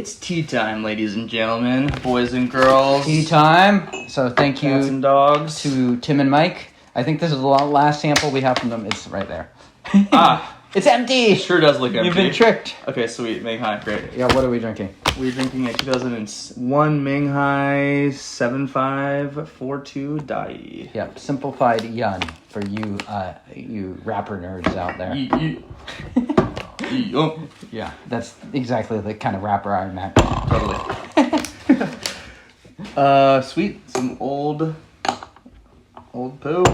It's tea time, ladies and gentlemen, boys and girls. Tea time. So thank you Cats and dogs. to Tim and Mike. I think this is the last sample we have from them. It's right there. It's empty. Sure does look empty. You've been tricked. Okay, sweet. Menghai, great. Yeah, what are we drinking? We're drinking a 2001 Menghai 7542 Dai. Yep, Simplified Yun for you rapper nerds out there. Yeah, that's exactly the kind of rapper I meant. Totally. Sweet. Some old poo.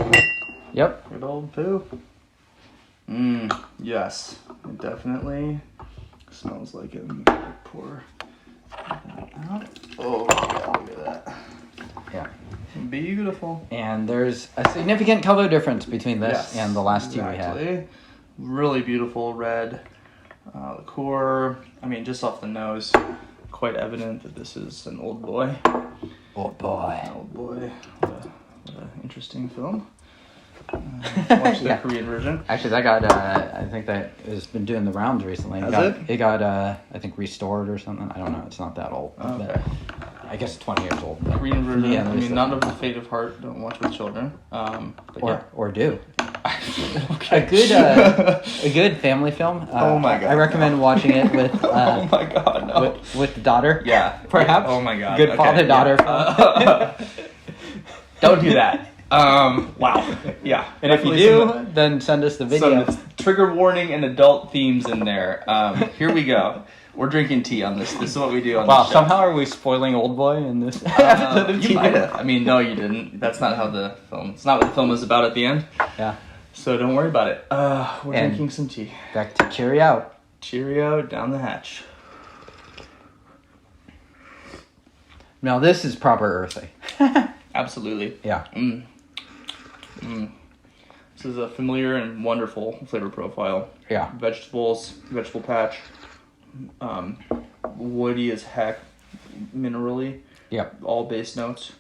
Yep. Good old poo. Yes. It definitely smells like it. Pour that out. Oh, yeah, look at that. Yeah. Beautiful. And there's a significant color difference between this and the last tea we had. Really beautiful red liqueur. I mean, just off the nose, quite evident that this is an old boy. Old boy. Old boy. What an interesting film. Watch the Korean version. Actually, that got, I think that has been doing the rounds recently. It got, I think, restored or something. I don't know. It's not that old. Okay. I guess 20 years old. Korean version. Yeah, I mean, not of the fate of heart. Don't watch with children. Or do. Okay. A good family film. Oh my god! I recommend watching it with. Oh my god! No. With the daughter. Yeah. Perhaps. Oh my god! Good father-daughter film. Don't do that. Wow. Yeah. And if you do, then send us the video. So trigger warning and adult themes in there. Here we go. We're drinking tea on this. This is what we do on this show. Somehow are we spoiling Old Boy in this episode of You might have. I mean, no, you didn't. That's not how the film... It's not what the film is about at the end. Yeah. So don't worry about it. We're drinking some tea. Back to cheerio. Cheerio down the hatch. Now this is proper earthy. Absolutely. Yeah. This is a familiar and wonderful flavor profile. Yeah. Vegetables, vegetable patch, woody as heck, minerally. Yep. All base notes.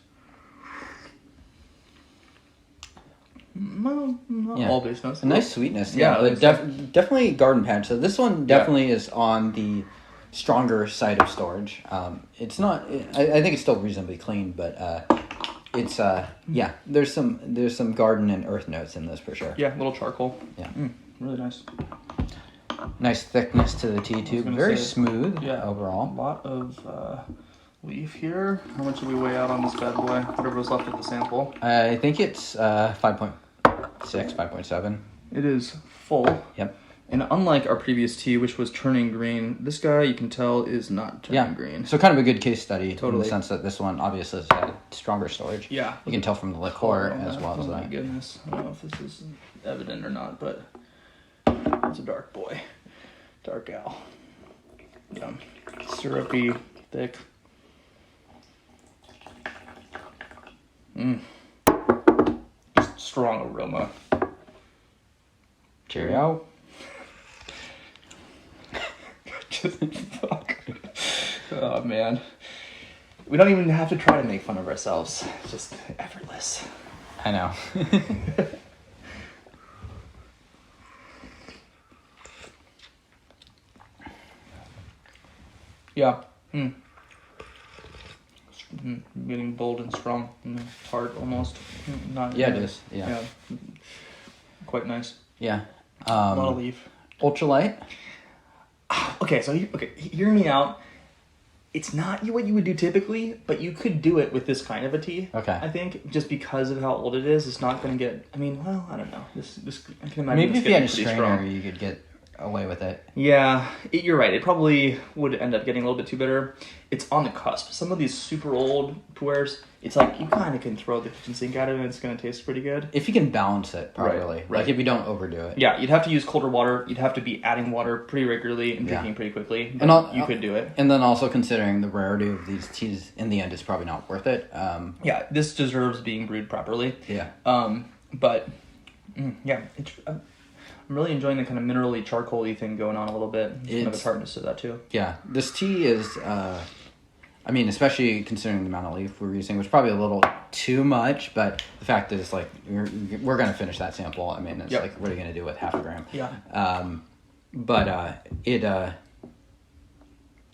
Well, not all base notes. A nice sweetness. Yeah, but definitely garden patch. So this one definitely is on the stronger side of storage. It's not. I think it's still reasonably clean, but it's There's some garden and earth notes in this for sure. Yeah, a little charcoal. Yeah. Really nice. Nice thickness to the tea too. Very smooth. Yeah. Overall. A lot of leaf here. How much do we weigh out on this bad boy? Whatever was left of the sample. I think it's 5.6, 5.7. It is full. Yep. And unlike our previous tea, which was turning green, this guy, you can tell, is not turning green. So kind of a good case study in the Totally. sense that this one obviously has had stronger storage. Yeah. You can tell from the liqueur as well as Oh that. my goodness. I don't know if this is evident or not, but it's a dark boy. Dark owl. Yum. Syrupy, thick. Just strong aroma. Cheerio. Just fuck. Oh man. We don't even have to try to make fun of ourselves. It's just effortless. I know. Yeah. Getting bold and strong. Tart almost. Not. Yeah, it is. Yeah. Quite nice. Yeah. A lot of leaf. Ultralight. Okay, so hear me out. It's not what you would do typically, but you could do it with this kind of a tea. Okay. I think just because of how old it is, it's not going to get. I mean, well, I don't know. This I can imagine. Maybe if you had a pretty strainer, strong. you could get away with it. Yeah, you're right. It probably would end up getting a little bit too bitter. It's on the cusp. Some of these super old Pu'erhs, it's like you kind of can throw the kitchen sink at it and it's going to taste pretty good. If you can balance it properly. Right. Like if you don't overdo it. Yeah, you'd have to use colder water. You'd have to be adding water pretty regularly and drinking pretty quickly. But you could do it. And then also considering the rarity of these teas, in the end, it's probably not worth it. Yeah, this deserves being brewed properly. Yeah. I'm really enjoying the kind of minerally charcoal-y thing going on a little bit. There's kind of a tartness to that tue. Yeah, this tea is, I mean, especially considering the amount of leaf we're using, which is probably a little too much, but the fact is, like, we're going to finish that sample. I mean, it's like, what are you going to do with half a gram? Yeah.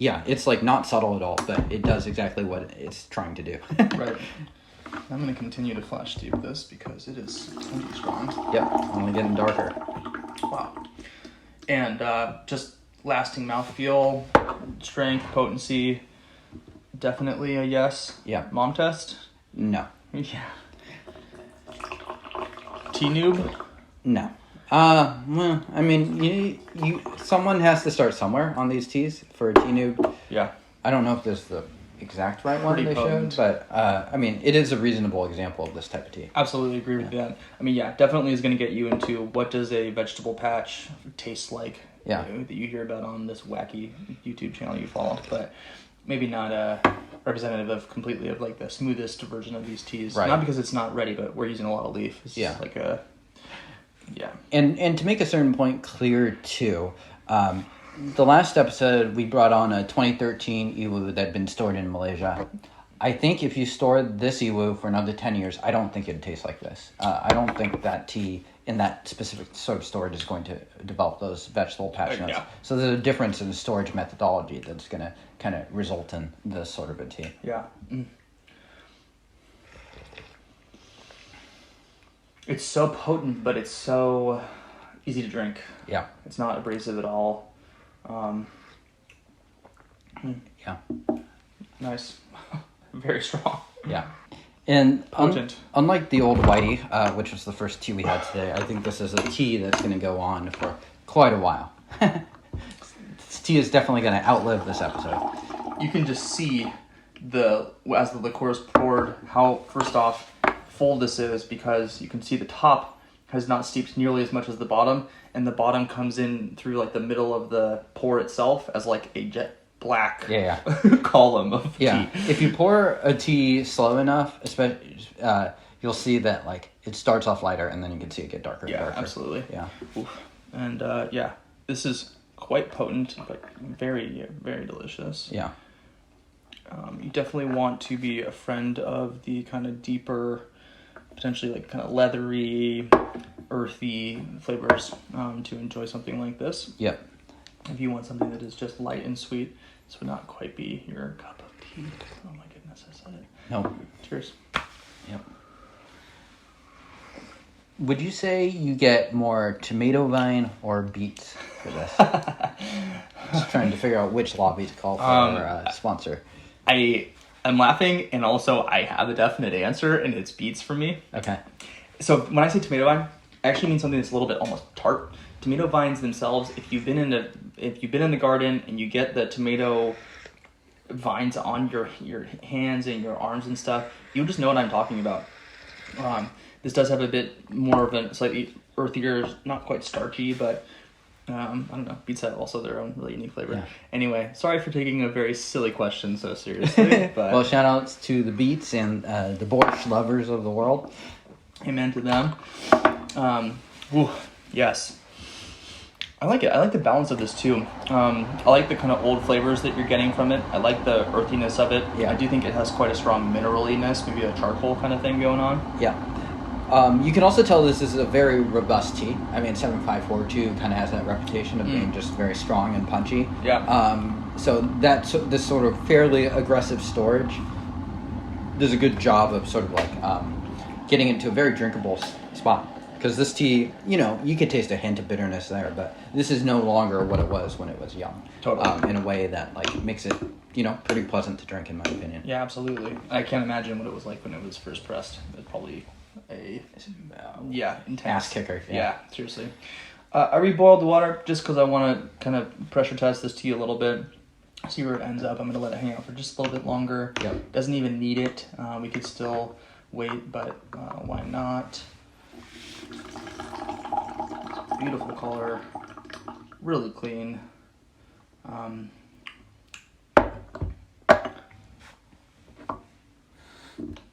Yeah, it's like not subtle at all, but it does exactly what it's trying to do. Right. I'm going to continue to flash steep this because it is plenty strong. Yep, only getting darker. Wow. And just lasting mouthfeel, strength, potency, definitely a yes. Yeah. Mom test? No. Yeah. T-noob? No. Well, I mean, you someone has to start somewhere on these teas for a T-noob. Yeah. I don't know if this is the exact right one Pretty they potent. showed, but I mean, it is a reasonable example of this type of tea. Absolutely agree with that. I mean, yeah, definitely is going to get you into what does a vegetable patch taste like. Yeah. That you hear about on this wacky YouTube channel you follow, but maybe not representative of completely of like the smoothest version of these teas. Right. Not because it's not ready, but we're using a lot of leaf. It's Yeah. like a And to make a certain point clear too, the last episode we brought on a 2013 Iwu that had been stored in Malaysia. I think if you stored this Iwu for another 10 years, I don't think it'd taste like this. I don't think that tea in that specific sort of storage is going to develop those vegetable patch notes. Yeah. So there's a difference in the storage methodology that's going to kind of result in this sort of a tea. Yeah. Mm. It's so potent, but it's so easy to drink. Yeah. It's not abrasive at all. Yeah. Nice. Very strong. Yeah. And Potent. Unlike the old Whitey, which was the first tea we had today, I think this is a tea that's going to go on for quite a while. This tea is definitely going to outlive this episode. You can just see as the liqueur is poured, how, first off, full this is, because you can see the top has not steeped nearly as much as the bottom, and the bottom comes in through like the middle of the pour itself as like a jet black column of tea. If you pour a tea slow enough, especially, you'll see that like it starts off lighter and then you can see it get darker and darker. Absolutely. Yeah. Oof. And this is quite potent, but very, very delicious. Yeah. You definitely want to be a friend of the kind of deeper, potentially like kind of leathery, earthy flavors to enjoy something like this. Yep. If you want something that is just light and sweet, this would not quite be your cup of tea. Oh my goodness, I said it. No. Cheers. Yep. Would you say you get more tomato vine or beets for this? Just trying to figure out which lobby to call for our sponsor. I'm laughing, and also I have a definite answer, and it's beets for me. Okay. So when I say tomato vine, I actually mean something that's a little bit almost tart. Tomato vines themselves, if you've been in the garden and you get the tomato vines on your hands and your arms and stuff, you'll just know what I'm talking about. This does have a bit more of a slightly earthier, not quite starchy, but I don't know. Beets have also their own really unique flavor. Yeah. Anyway, sorry for taking a very silly question so seriously. But Well, shout outs to the beets and the borscht lovers of the world. amen to them. Yes. I like it. I like the balance of this too. I like the kind of old flavors that you're getting from it. I like the earthiness of it. Yeah. I do think it has quite a strong mineraliness, maybe a charcoal kind of thing going on. Yeah. You can also tell this is a very robust tea. I mean, 7542 kind of has that reputation of being just very strong and punchy. Yeah. So this sort of fairly aggressive storage does a good job of sort of like getting into a very drinkable spot. Because this tea, you could taste a hint of bitterness there, but this is no longer what it was when it was young. Totally. In a way that like makes it, pretty pleasant to drink in my opinion. Yeah, absolutely. I can't imagine what it was like when it was first pressed. It was probably intense. Ass kicker. Yeah, seriously. I reboiled the water just because I want to kind of pressure test this tea a little bit, see where it ends up. I'm going to let it hang out for just a little bit longer. Yep. Doesn't even need it. We could still wait, but why not? Beautiful color, really clean.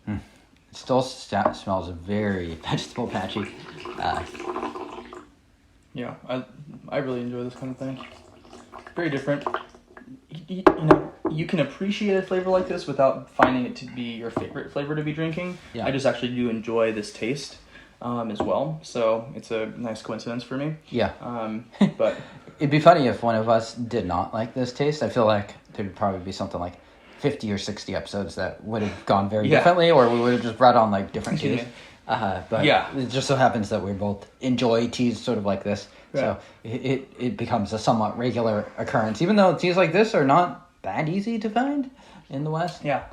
It still smells very vegetable patchy. Yeah, I really enjoy this kind of thing. Very different. You can appreciate a flavor like this without finding it to be your favorite flavor to be drinking. Yeah. I just actually do enjoy this taste as well, so it's a nice coincidence for me. Yeah. But It'd be funny if one of us did not like this taste. I feel like could probably be something like 50 or 60 episodes that would have gone very Yeah. differently, or we would have just brought on like different teas. Yeah. But Yeah. it just so happens that we both enjoy teas sort of like this. Right. So it becomes a somewhat regular occurrence, even though teas like this are not that easy to find in the West. Yeah.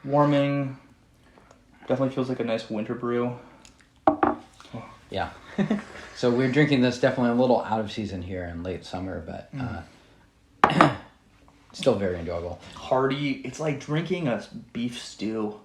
Warming. Definitely feels like a nice winter brew. Yeah. So we're drinking this definitely a little out of season here in late summer, but still very enjoyable. Hearty. It's like drinking a beef stew.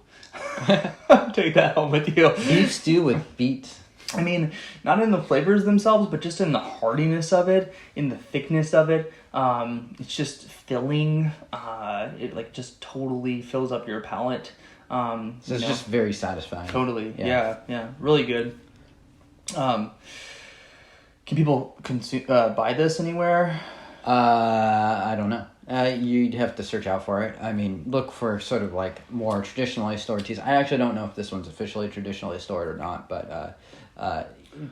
Take that home with you. Beef stew with beets. I mean, not in the flavors themselves, but just in the heartiness of it, in the thickness of it. It's just filling. It like just totally fills up your palate. So it's just very satisfying. Totally. Yeah. Really good. Can people buy this anywhere? I don't know. You'd have to search out for it. I mean, look for sort of like more traditionally stored teas. I actually don't know if this one's officially traditionally stored or not, but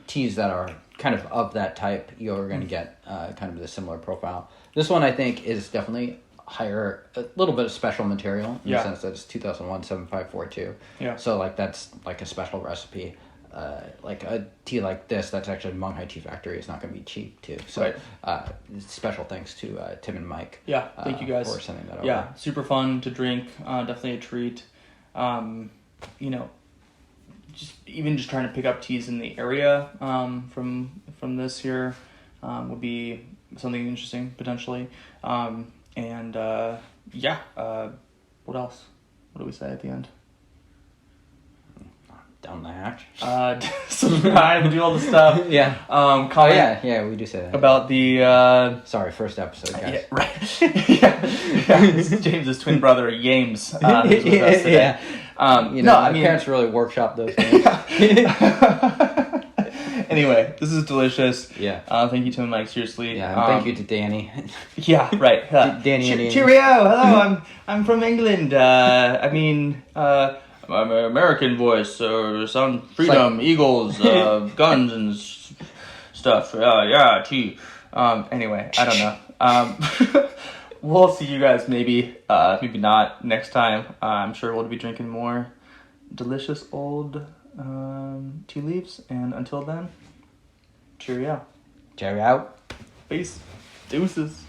teas that are kind of that type, you're going to get kind of the similar profile. This one, I think, is definitely higher, a little bit of special material in the sense that it's 2001 7542. Yeah. So like that's like a special recipe. Like a tea like this, that's actually Menghai Tea Factory. It's not going to be cheap too. So special thanks to Tim and Mike. Yeah, thank you guys for sending that over. Yeah, super fun to drink. Definitely a treat. Just trying to pick up teas in the area from this here would be something interesting potentially. What else? What do we say at the end? Down the hatch. Subscribe, do all the stuff. Yeah. Comment yeah, we do say that. about the Sorry, first episode, guys. yeah, right. yeah. This is James's twin brother, James. Who's with us today. My parents really workshopped those things. Anyway, this is delicious. Yeah. Thank you, Tim and Mike. Seriously. Yeah, and thank you to Danny. Yeah, right. Danny and Ian. Cheerio. Hello. I'm from England. I'm an American voice, so sound freedom, Eagles, guns and stuff. Tea. Anyway, I don't know. We'll see you guys maybe not next time. I'm sure we'll be drinking more delicious old tea leaves. And until then, cheerio. Cheerio. Peace. Deuces.